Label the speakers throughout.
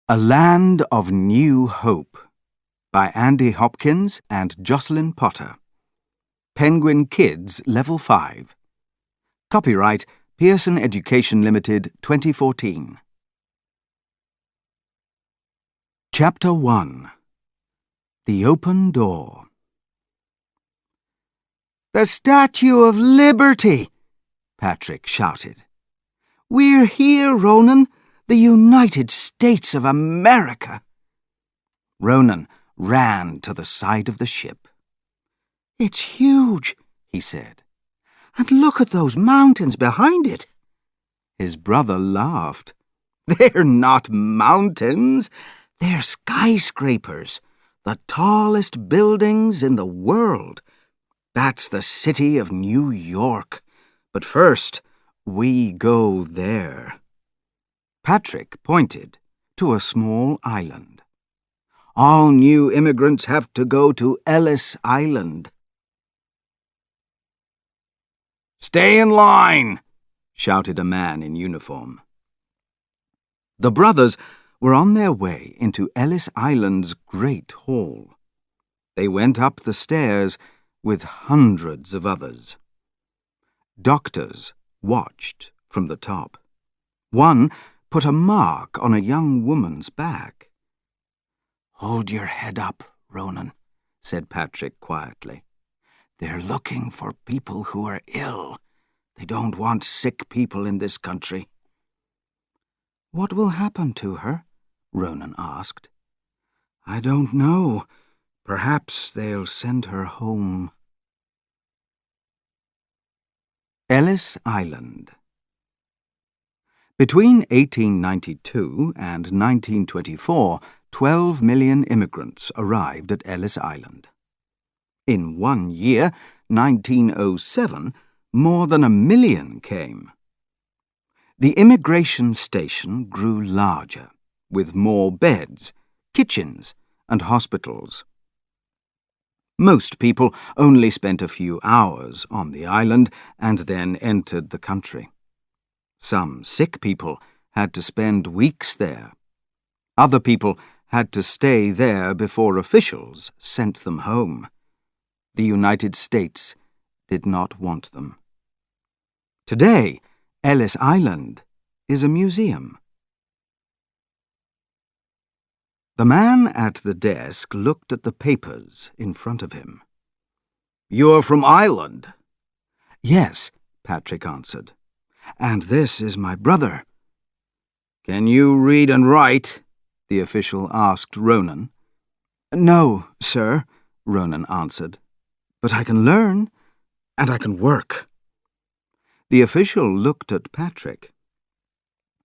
Speaker 1: A Land of New Hope by Andy Hopkins and Jocelyn Potter. Penguin Kids, Level 5. Copyright Pearson Education Limited, 2014. Chapter 1. The Open Door. "The Statue of Liberty!" Patrick shouted. "We're here, Ronan, the United States of America!" Ronan ran to the side of the ship. "It's huge," he said. "And look at those mountains behind it." His brother laughed. "They're not mountains, they're skyscrapers, the tallest buildings in the world. That's the city of New York. But first, we go there." Patrick pointed to a small island. "All new immigrants have to go to Ellis Island." "Stay in line!" shouted a man in uniform. The brothers were on their way into Ellis Island's great hall. They went up the stairs with hundreds of others. Doctors watched from the top. One put a mark on a young woman's back. "Hold your head up, Ronan," said Patrick quietly. "They're looking for people who are ill. They don't want sick people in this country." "What will happen to her?" Ronan asked. "I don't know. Perhaps they'll send her home." Ellis Island. Between 1892 and 1924, 12 million immigrants arrived at Ellis Island. In 1 year, 1907, more than 1 million came. The immigration station grew larger, with more beds, kitchens, and hospitals. Most people only spent a few hours on the island and then entered the country. Some sick people had to spend weeks there. Other people had to stay there before officials sent them home. The United States did not want them. Today, Ellis Island is a museum. The man at the desk looked at the papers in front of him. "You're from Ireland?" "Yes," Patrick answered. "And this is my brother." "Can you read and write?" the official asked Ronan. "No, sir," Ronan answered. "But I can learn, and I can work." The official looked at Patrick.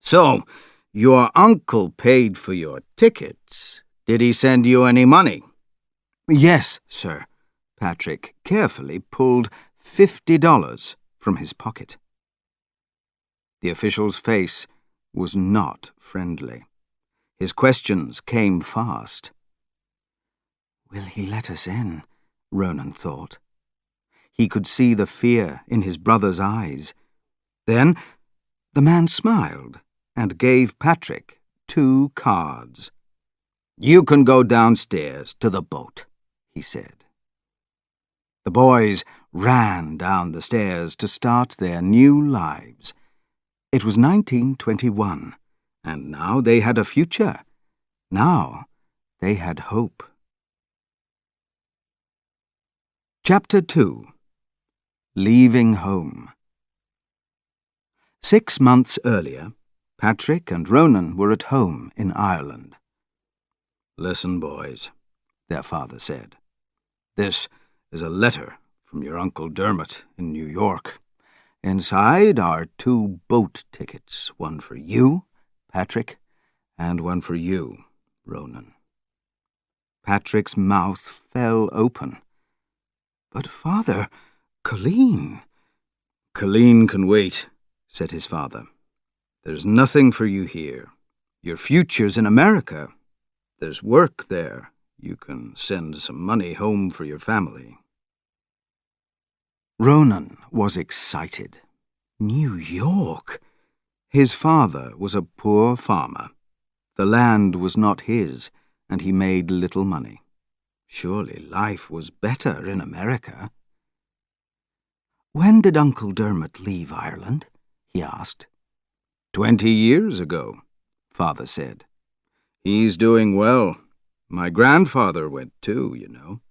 Speaker 1: "So, your uncle paid for your tickets. Did he send you any money?" "Yes, sir." Patrick carefully pulled $50 from his pocket. The official's face was not friendly. His questions came fast. "Will he let us in?" Ronan thought. He could see the fear in his brother's eyes. Then the man smiled and gave Patrick 2 cards. "You can go downstairs to the boat," he said. The boys ran down the stairs to start their new lives. It was 1921, and now they had a future. Now they had hope. Chapter 2. Leaving Home. 6 months earlier, Patrick and Ronan were at home in Ireland. "Listen, boys," their father said. "This is a letter from your Uncle Dermot in New York. Inside are 2 boat tickets, one for you, Patrick, and one for you, Ronan." Patrick's mouth fell open. "But, Father, Colleen—" "Colleen can wait," said his father. "There's nothing for you here. Your future's in America. There's work there. You can send some money home for your family." Ronan was excited. New York! His father was a poor farmer. The land was not his, and he made little money. Surely life was better in America. "When did Uncle Dermot leave Ireland?" he asked. 20 years ago, Father said. "He's doing well. My grandfather went too, you know.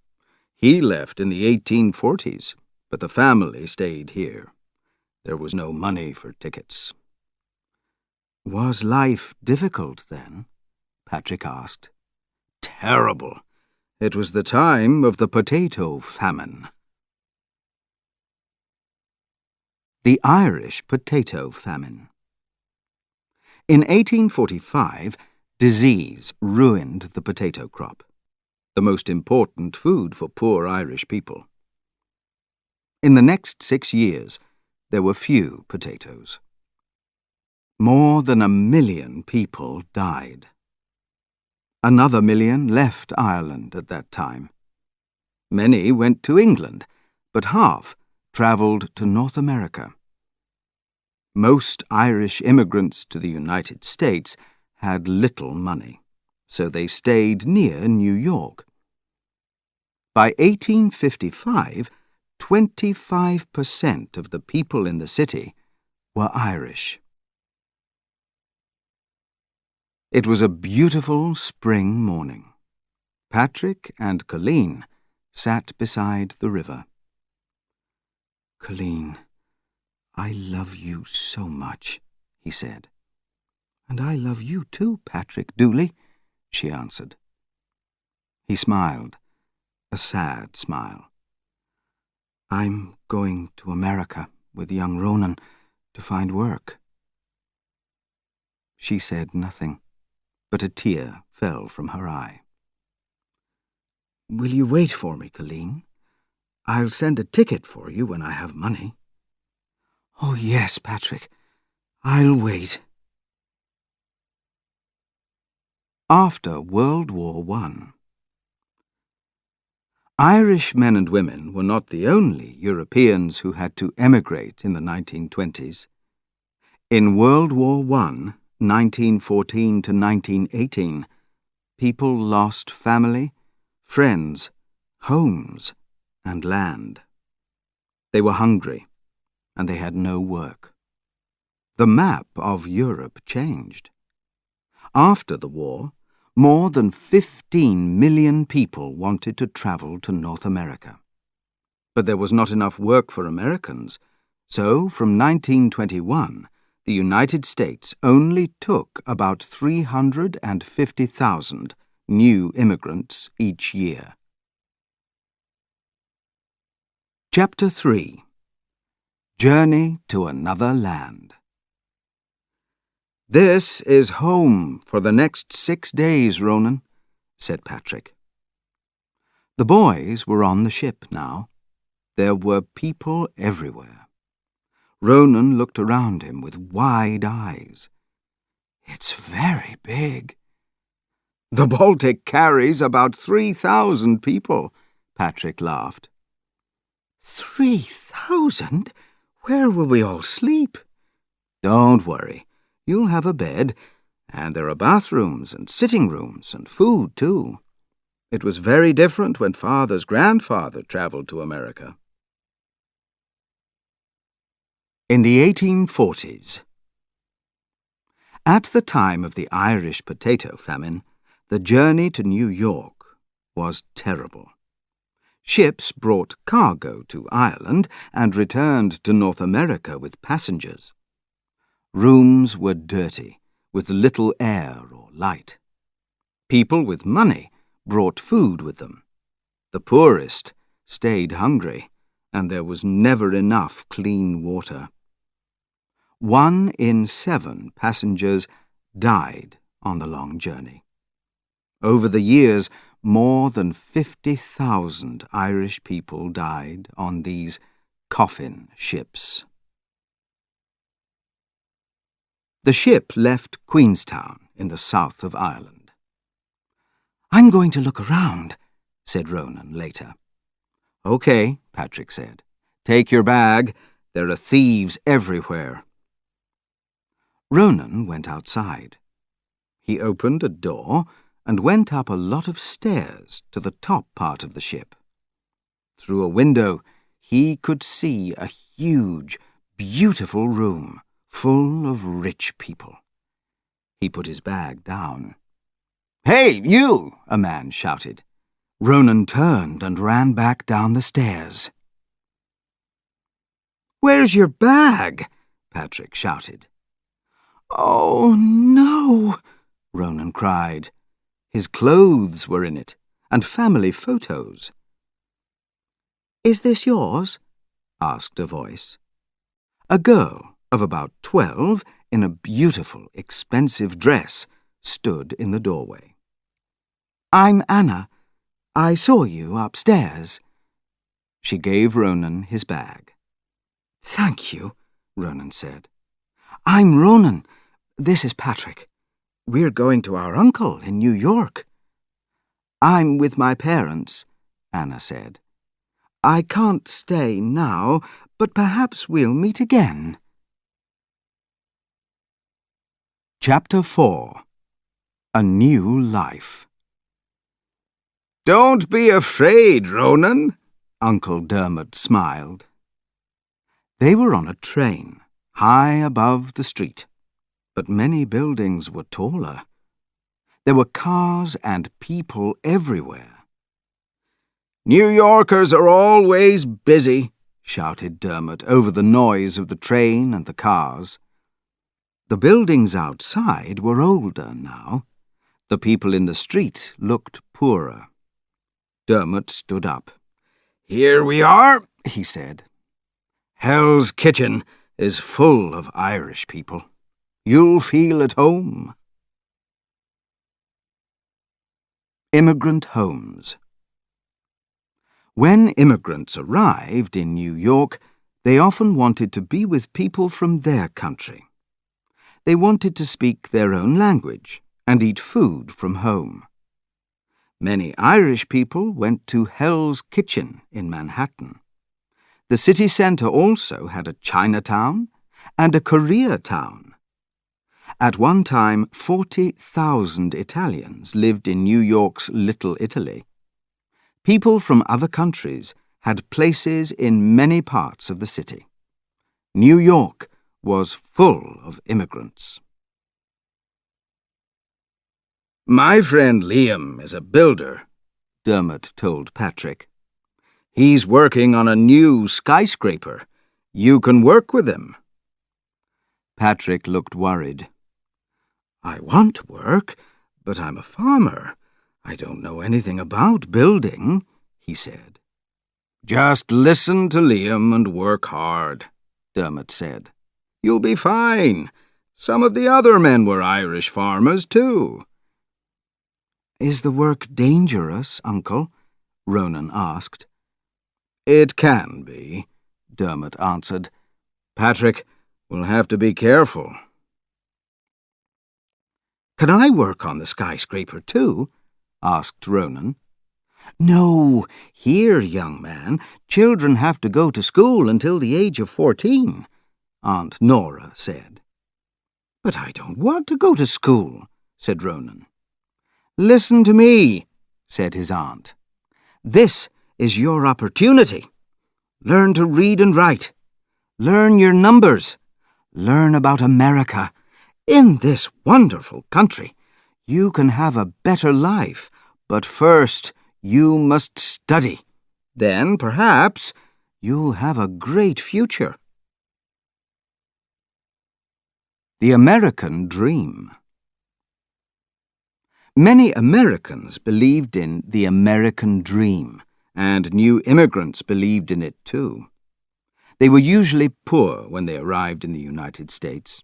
Speaker 1: He left in the 1840s, but the family stayed here. There was no money for tickets." "Was life difficult then?" Patrick asked. "Terrible. It was the time of the potato famine." The Irish Potato Famine. In 1845, disease ruined the potato crop, the most important food for poor Irish people. In the next 6 years, there were few potatoes. More than 1 million people died. Another 1 million left Ireland at that time. Many went to England, but half travelled to North America. Most Irish immigrants to the United States had little money, so they stayed near New York. By 1855, 25% of the people in the city were Irish. It was a beautiful spring morning. Patrick and Colleen sat beside the river. "Colleen, I love you so much," he said. "And I love you too, Patrick Dooley," she answered. He smiled, a sad smile. "I'm going to America with young Ronan to find work." She said nothing, but a tear fell from her eye. "Will you wait for me, Colleen? I'll send a ticket for you when I have money." "Oh, yes, Patrick. I'll wait." After World War I. Irish men and women were not the only Europeans who had to emigrate in the 1920s. In World War I, 1914 to 1918, people lost family, friends, homes, and land. They were hungry, and they had no work. The map of Europe changed. After the war, more than 15 million people wanted to travel to North America. But there was not enough work for Americans, so from 1921, the United States only took about 350,000 new immigrants each year. Chapter 3. Journey to Another Land. "This is home for the next 6 days, Ronan," said Patrick. The boys were on the ship now. There were people everywhere. Ronan looked around him with wide eyes. "It's very big." "The Baltic carries about 3,000 people," Patrick laughed. 3,000? Where will we all sleep?" "Don't worry. You'll have a bed, and there are bathrooms and sitting rooms and food, too. It was very different when Father's grandfather travelled to America." In the 1840s. At the time of the Irish potato famine, the journey to New York was terrible. Ships brought cargo to Ireland and returned to North America with passengers. Rooms were dirty, with little air or light. People with money brought food with them. The poorest stayed hungry, and there was never enough clean water. 1 in 7 passengers died on the long journey. Over the years, more than 50,000 Irish people died on these coffin ships. The ship left Queenstown in the south of Ireland. "I'm going to look around," said Ronan later. "Okay," Patrick said. "Take your bag. There are thieves everywhere." Ronan went outside. He opened a door and went up a lot of stairs to the top part of the ship. Through a window, he could see a huge, beautiful room full of rich people. He put his bag down. "Hey, you!" a man shouted. Ronan turned and ran back down the stairs. "Where's your bag?" Patrick shouted. "Oh, no!" Ronan cried. His clothes were in it, and family photos. "Is this yours?" asked a voice. A girl of about 12, in a beautiful, expensive dress, stood in the doorway. "I'm Anna. I saw you upstairs." She gave Ronan his bag. "Thank you," Ronan said. "I'm Ronan. This is Patrick. We're going to our uncle in New York." "I'm with my parents," Anna said. "I can't stay now, but perhaps we'll meet again." Chapter 4. A New Life. "Don't be afraid, Ronan," Uncle Dermot smiled. They were on a train, high above the street, but many buildings were taller. There were cars and people everywhere. "New Yorkers are always busy," shouted Dermot over the noise of the train and the cars. The buildings outside were older now. The people in the street looked poorer. Dermot stood up. "Here we are," he said. "Hell's Kitchen is full of Irish people. You'll feel at home." Immigrant Homes. When immigrants arrived in New York, they often wanted to be with people from their country. They wanted to speak their own language and eat food from home. Many Irish people went to Hell's Kitchen in Manhattan. The city centre also had a Chinatown and a Koreatown. At one time, 40,000 Italians lived in New York's Little Italy. People from other countries had places in many parts of the city. New York was full of immigrants. "My friend Liam is a builder," Dermot told Patrick. "He's working on a new skyscraper. You can work with him." Patrick looked worried. "I want to work, but I'm a farmer. I don't know anything about building," he said. "Just listen to Liam and work hard," Dermot said. "You'll be fine. Some of the other men were Irish farmers, too." "Is the work dangerous, Uncle?" Ronan asked. "It can be," Dermot answered. "Patrick will have to be careful." "Can I work on the skyscraper too?" asked Ronan. "No, here, young man, children have to go to school until the age of 14, Aunt Nora said. "But I don't want to go to school," said Ronan. "Listen to me," said his aunt. "This is your opportunity. Learn to read and write. Learn your numbers. Learn about America. In this wonderful country, you can have a better life, but first you must study. Then, perhaps, you'll have a great future." The American Dream. Many Americans believed in the American dream, and new immigrants believed in it too. They were usually poor when they arrived in the United States,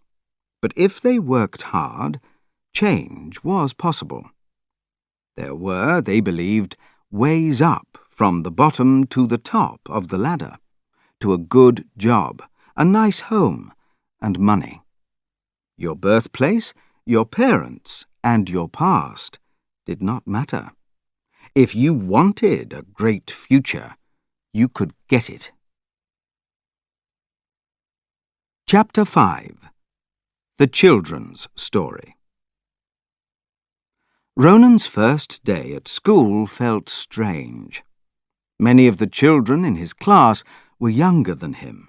Speaker 1: but if they worked hard, change was possible. There were, they believed, ways up from the bottom to the top of the ladder, to a good job, a nice home, and money. Your birthplace, your parents, and your past did not matter. If you wanted a great future, you could get it. Chapter 5. The Children's Story. Ronan's first day at school felt strange. Many of the children in his class were younger than him.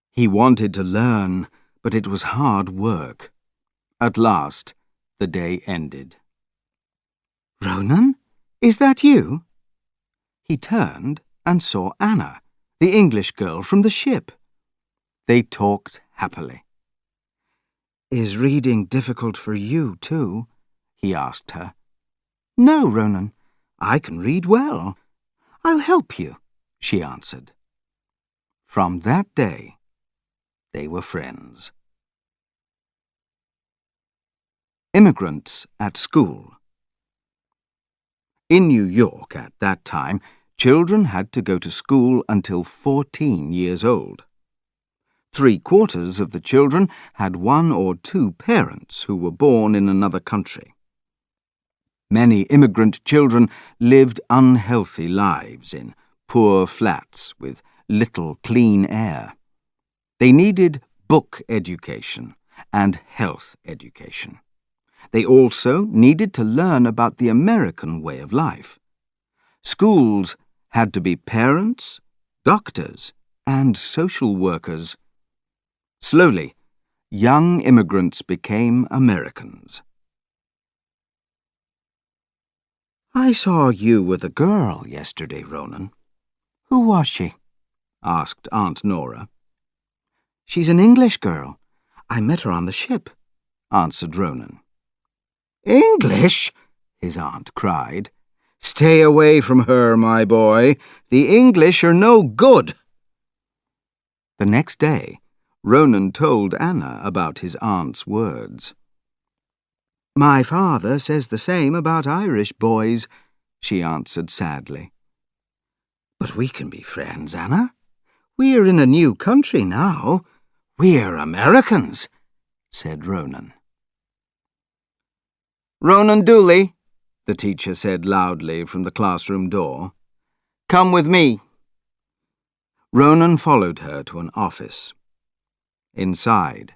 Speaker 1: He wanted to learn, but it was hard work. At last, the day ended. "Ronan, is that you?" He turned and saw Anna, the English girl from the ship. They talked happily. "Is reading difficult for you, too?" he asked her. "No, Ronan, I can read well. I'll help you," she answered. From that day, they were friends. Immigrants at school. In New York at that time, children had to go to school until 14 years old. 3/4 of the children had one or two parents who were born in another country. Many immigrant children lived unhealthy lives in poor flats with little clean air. They needed book education and health education. They also needed to learn about the American way of life. Schools had to be parents, doctors, and social workers. Slowly, young immigrants became Americans. "I saw you with a girl yesterday, Ronan. Who was she?" asked Aunt Nora. "She's an English girl. I met her on the ship," answered Ronan. "English?" his aunt cried. "Stay away from her, my boy. The English are no good." The next day, Ronan told Anna about his aunt's words. "My father says the same about Irish boys," she answered sadly. "But we can be friends, Anna. We're in a new country now. We're Americans," said Ronan. "Ronan Dooley," the teacher said loudly from the classroom door. "Come with me." Ronan followed her to an office. Inside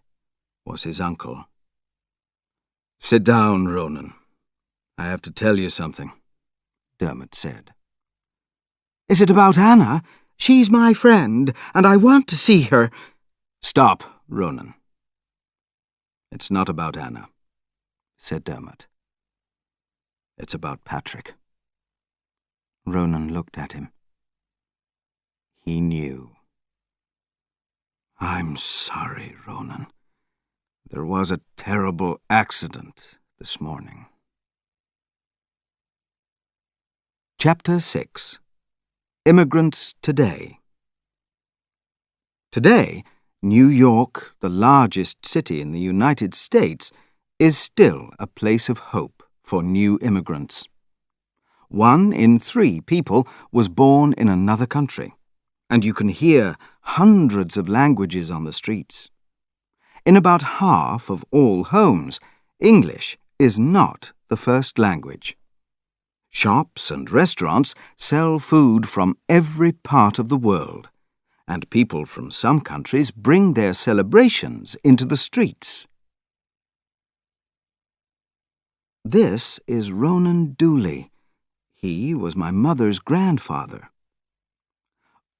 Speaker 1: was his uncle. "Sit down, Ronan. I have to tell you something," Dermot said. "Is it about Anna? She's my friend, and I want to see her." "Stop, Ronan. It's not about Anna," said Dermot. "It's about Patrick." Ronan looked at him. He knew. "I'm sorry, Ronan. There was a terrible accident this morning." Chapter 6. Immigrants Today. Today, New York, the largest city in the United States, is still a place of hope for new immigrants. 1 in 3 people was born in another country, and you can hear hundreds of languages on the streets. In about half of all homes, English is not the first language. Shops and restaurants sell food from every part of the world, and people from some countries bring their celebrations into the streets. This is Ronan Dooley. He was my mother's grandfather.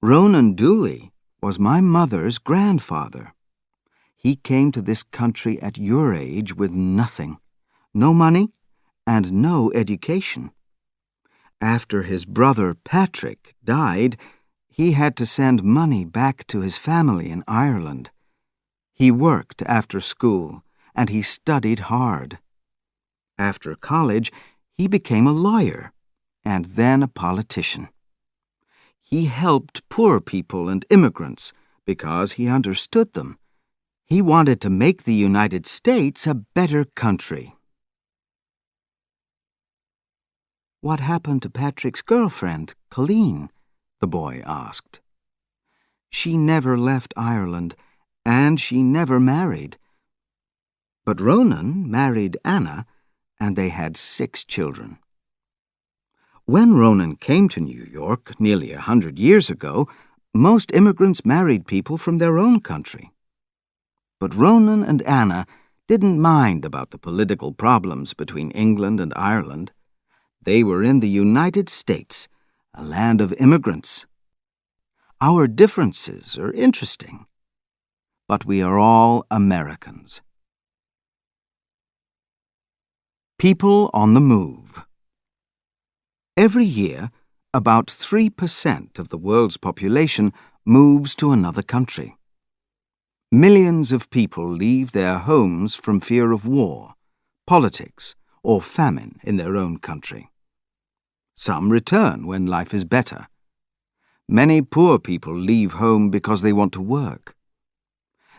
Speaker 1: Ronan Dooley was my mother's grandfather. He came to this country at your age with nothing, no money, and no education. After his brother Patrick died, he had to send money back to his family in Ireland. He worked after school, and he studied hard. After college, he became a lawyer, and then a politician. He helped poor people and immigrants because he understood them. He wanted to make the United States a better country. "What happened to Patrick's girlfriend, Colleen?" the boy asked. "She never left Ireland, and she never married. But Ronan married Anna, and they had 6 children. When Ronan came to New York nearly 100 years ago, most immigrants married people from their own country. But Ronan and Anna didn't mind about the political problems between England and Ireland. They were in the United States, a land of immigrants. Our differences are interesting, but we are all Americans. People on the move. Every year, about 3% of the world's population moves to another country. Millions of people leave their homes from fear of war, politics, or famine in their own country. Some return when life is better. Many poor people leave home because they want to work.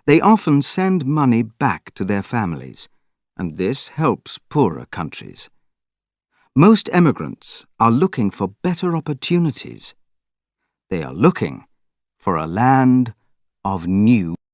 Speaker 1: They often send money back to their families, and this helps poorer countries. Most emigrants are looking for better opportunities. They are looking for a land of new